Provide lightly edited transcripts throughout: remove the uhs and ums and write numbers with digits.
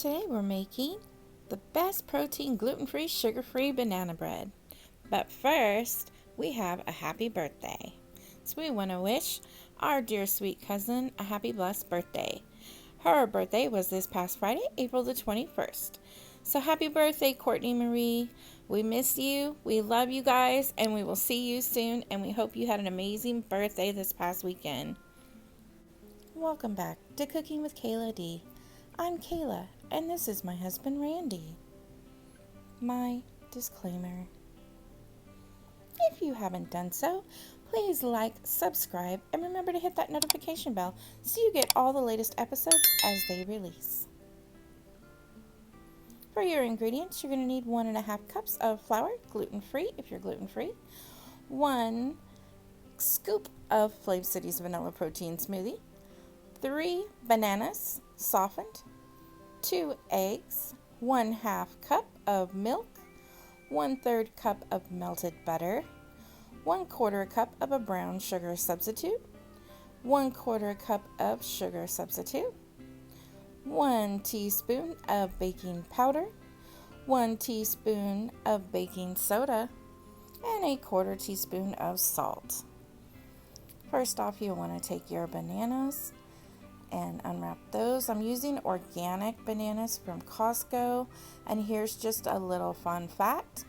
Today we're making the best protein gluten-free, sugar-free banana bread. But first, we have a happy birthday. So we want to wish our dear sweet cousin a happy blessed birthday. Her birthday was this past Friday, April the 21st. So happy birthday, Courtney Marie. We miss you, we love you guys, and we will see you soon, and we hope you had an amazing birthday this past weekend. Welcome back to Cooking with Kayla D. I'm Kayla, and this is my husband Randy. My disclaimer. If you haven't done so, please like, subscribe, and remember to hit that notification bell so you get all the latest episodes as they release. For your ingredients, you're going to need 1.5 cups of flour, gluten-free if you're gluten-free, 1 scoop of FlavCity's Vanilla Protein Smoothie, 3 bananas, softened, 2 eggs, 1/2 cup of milk, 1/3 cup of melted butter, 1/4 cup of a brown sugar substitute, 1/4 cup of sugar substitute, 1 teaspoon of baking powder, 1 teaspoon of baking soda, and 1/4 teaspoon of salt. First off, you'll want to take your bananas and unwrap those. I'm using organic bananas from Costco, and here's just a little fun fact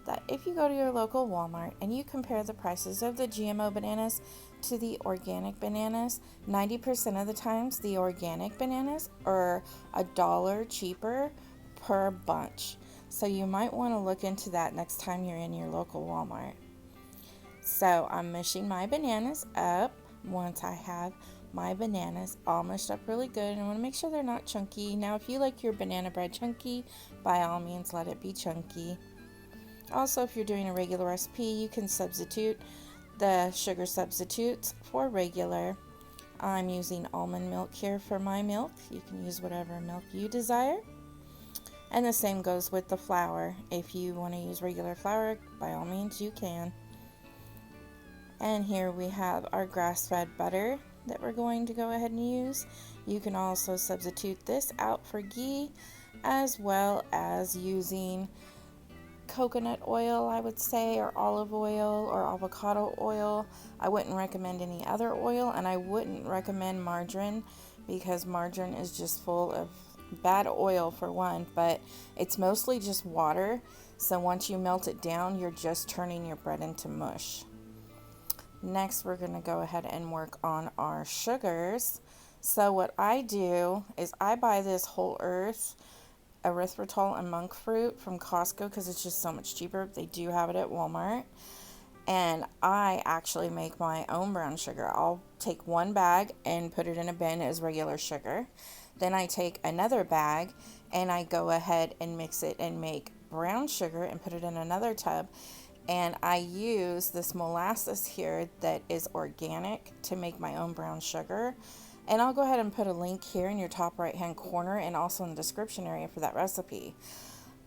that if you go to your local Walmart and you compare the prices of the GMO bananas to the organic bananas, 90% of the times the organic bananas are $1 cheaper per bunch. So you might want to look into that next time you're in your local Walmart. So I'm mushing my bananas up. Once I have my bananas all mushed up really good, and I want to make sure they're not chunky. Now, if you like your banana bread chunky, by all means let it be chunky. Also, if you're doing a regular recipe, you can substitute the sugar substitutes for regular. I'm using almond milk here for my milk. You can use whatever milk you desire. And the same goes with the flour. If you want to use regular flour, by all means you can. And here we have our grass-fed butter that we're going to go ahead and use. You can also substitute this out for ghee, as well as using coconut oil, I would say, or olive oil or avocado oil. I wouldn't recommend any other oil, and I wouldn't recommend margarine because margarine is just full of bad oil for one, but it's mostly just water. So once you melt it down, you're just turning your bread into mush. Next, we're going to go ahead and work on our sugars. So what I do is I buy this whole earth erythritol and monk fruit from Costco because it's just so much cheaper. They do have it at Walmart. And I actually make my own brown sugar. I'll take 1 bag and put it in a bin as regular sugar. Then I take another bag and I go ahead and mix it and make brown sugar and put it in another tub. And I use this molasses here that is organic to make my own brown sugar. And I'll go ahead and put a link here in your top right hand corner and also in the description area for that recipe.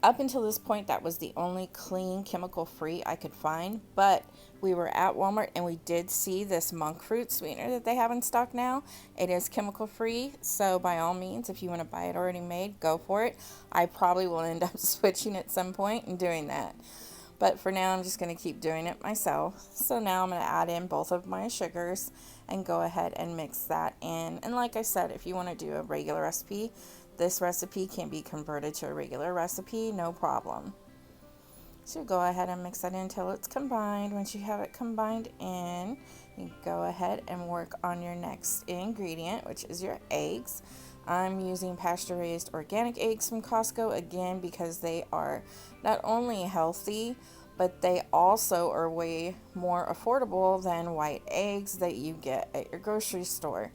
Up until this point, that was the only clean chemical free I could find, but we were at Walmart and we did see this monk fruit sweetener that they have in stock now. It is chemical free, so by all means, if you want to buy it already made, go for it. I probably will end up switching at some point and doing that. But for now, I'm just going to keep doing it myself. So now I'm going to add in both of my sugars and go ahead and mix that in. And like I said, if you want to do a regular recipe, this recipe can be converted to a regular recipe, no problem. So go ahead and mix that in until it's combined. Once you have it combined in, you go ahead and work on your next ingredient, which is your eggs. I'm using pasture-raised organic eggs from Costco, again, because they are not only healthy, but they also are way more affordable than white eggs that you get at your grocery store.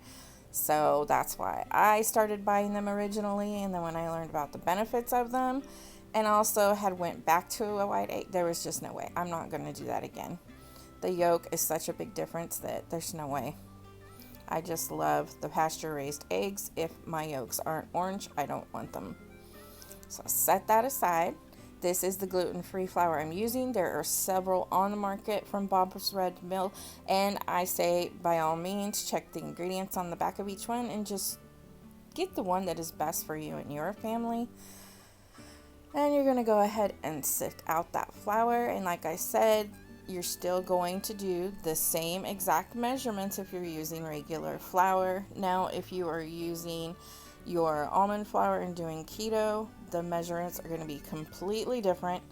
So that's why I started buying them originally, and then when I learned about the benefits of them, and also had went back to a white egg, there was just no way. I'm not going to do that again. The yolk is such a big difference that there's no way. I just love the pasture-raised eggs. If my yolks aren't orange, I don't want them. So set that aside. This is the gluten-free flour I'm using. There are several on the market from Bob's Red Mill, and I say by all means check the ingredients on the back of each one and just get the one that is best for you and your family. And you're going to go ahead and sift out that flour. And like I said, you're still going to do the same exact measurements if you're using regular flour. Now, if you are using your almond flour and doing keto, the measurements are going to be completely different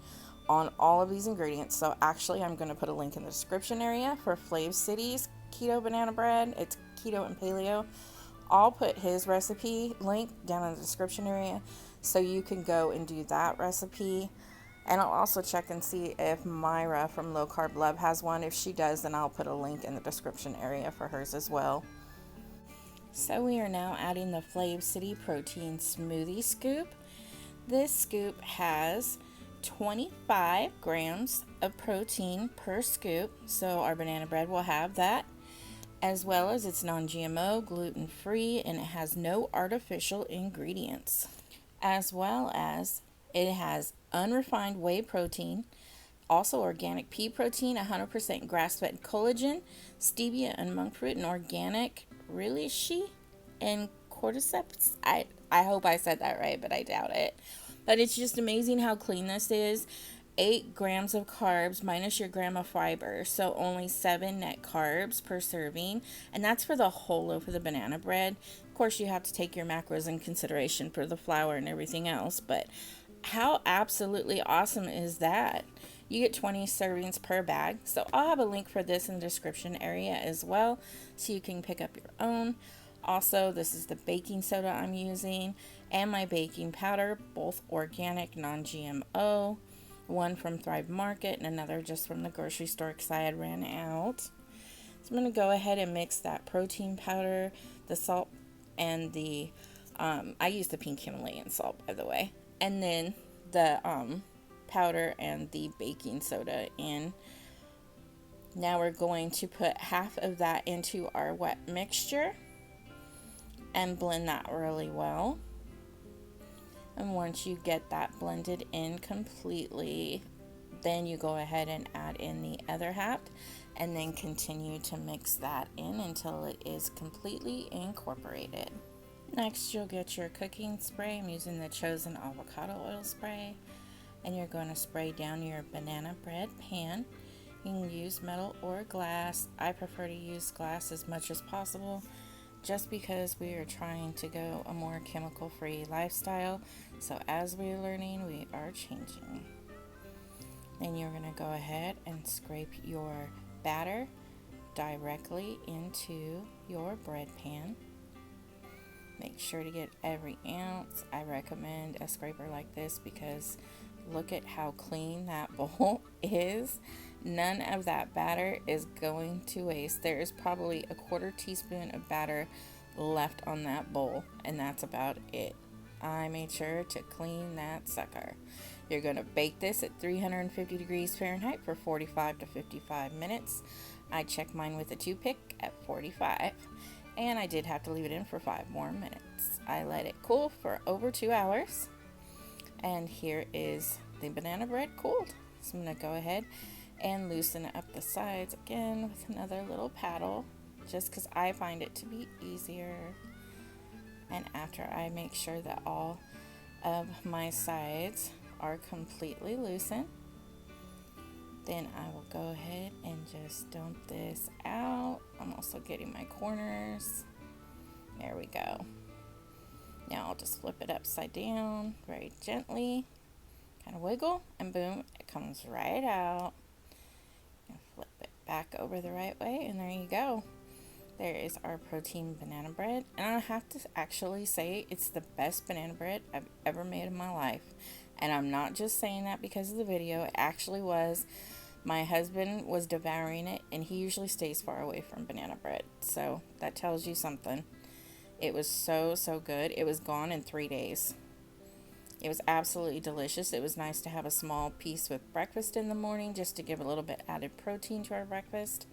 on all of these ingredients. So actually, I'm going to put a link in the description area for FlavCity's keto banana bread. It's keto and paleo. I'll put his recipe link down in the description area so you can go and do that recipe. And I'll also check and see if Myra from Low Carb Love has one. If she does, then I'll put a link in the description area for hers as well. So we are now adding the FlavCity protein smoothie scoop. This scoop has 25 grams of protein per scoop, so our banana bread will have that, as well as it's non-GMO, gluten-free, and it has no artificial ingredients, as well as it has unrefined whey protein, also organic pea protein, 100% grass-fed collagen, stevia and monk fruit, and organic reishi and cordyceps. I hope I said that right, but I doubt it. But it's just amazing how clean this is. 8 grams of carbs minus your gram of fiber, so only 7 net carbs per serving, and that's for the whole loaf of the banana bread. Of course, you have to take your macros in consideration for the flour and everything else, but how absolutely awesome is that? You get 20 servings per bag, so I'll have a link for this in the description area as well, so you can pick up your own. Also, this is the baking soda I'm using and my baking powder, both organic, non-GMO. One from Thrive Market and another just from the grocery store because I had ran out. So I'm going to go ahead and mix that protein powder, the salt, and the, I use the pink Himalayan salt, by the way. And then the powder and the baking soda in. Now we're going to put half of that into our wet mixture and blend that really well. And once you get that blended in completely, then you go ahead and add in the other half and then continue to mix that in until it is completely incorporated. Next, you'll get your cooking spray. I'm using the Chosen avocado oil spray, and you're going to spray down your banana bread pan. You can use metal or glass. I prefer to use glass as much as possible, just because we are trying to go a more chemical-free lifestyle. So as we're learning, we are changing. Then you're going to go ahead and scrape your batter directly into your bread pan. Make sure to get every ounce. I recommend a scraper like this because look at how clean that bowl is. None of that batter is going to waste. There is probably a 1/4 teaspoon of batter left on that bowl, and that's about it. I made sure to clean that sucker. You're going to bake this at 350 degrees Fahrenheit for 45 to 55 minutes. I checked mine with a toothpick at 45, and I did have to leave it in for 5 more minutes. I let it cool for over 2 hours, and here is the banana bread cooled. So I'm going to go ahead and loosen up the sides again with another little paddle, just because I find it to be easier. And after I make sure that all of my sides are completely loosened, then I will go ahead and just dump this out. I'm also getting my corners. There we go. Now I'll just flip it upside down very gently, kind of wiggle, and boom, it comes right out. And flip it back over the right way, and there you go. There is our protein banana bread, and I have to actually say it's the best banana bread I've ever made in my life. And I'm not just saying that because of the video. It actually was. My husband was devouring it, and he usually stays far away from banana bread, so that tells you something. It was so good. It was gone in 3 days. It was absolutely delicious. It was nice to have a small piece with breakfast in the morning just to give a little bit added protein to our breakfast.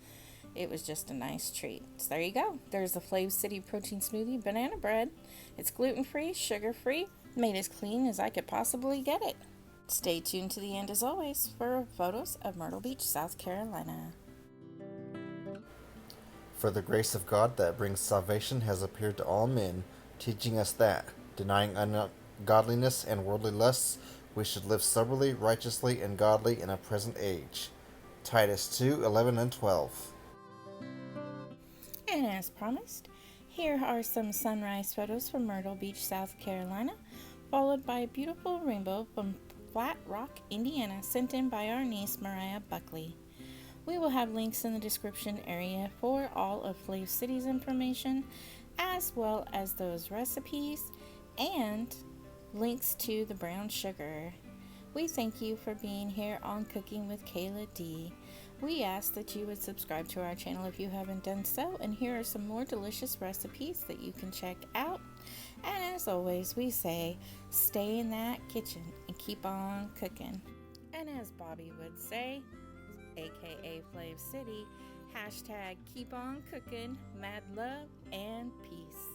It was just a nice treat. So there you go. There's the FlavCity protein smoothie banana bread. It's gluten-free, sugar-free, made as clean as I could possibly get it. Stay tuned to the end as always for photos of Myrtle Beach, South Carolina. For the grace of God that brings salvation has appeared to all men, teaching us that, denying ungodliness and worldly lusts, we should live soberly, righteously, and godly in a present age. Titus 2:11 and 12. And as promised, here are some sunrise photos from Myrtle Beach, South Carolina, followed by a beautiful rainbow from Flat Rock, Indiana, sent in by our niece Mariah Buckley. We will have links in the description area for all of FlavCity's information, as well as those recipes and links to the brown sugar. We thank you for being here on Cooking with Kayla D. We ask that you would subscribe to our channel if you haven't done so, and here are some more delicious recipes that you can check out. And as always, we say, stay in that kitchen and keep on cooking. And as Bobby would say, aka FlavCity, hashtag keep on cooking, mad love, and peace.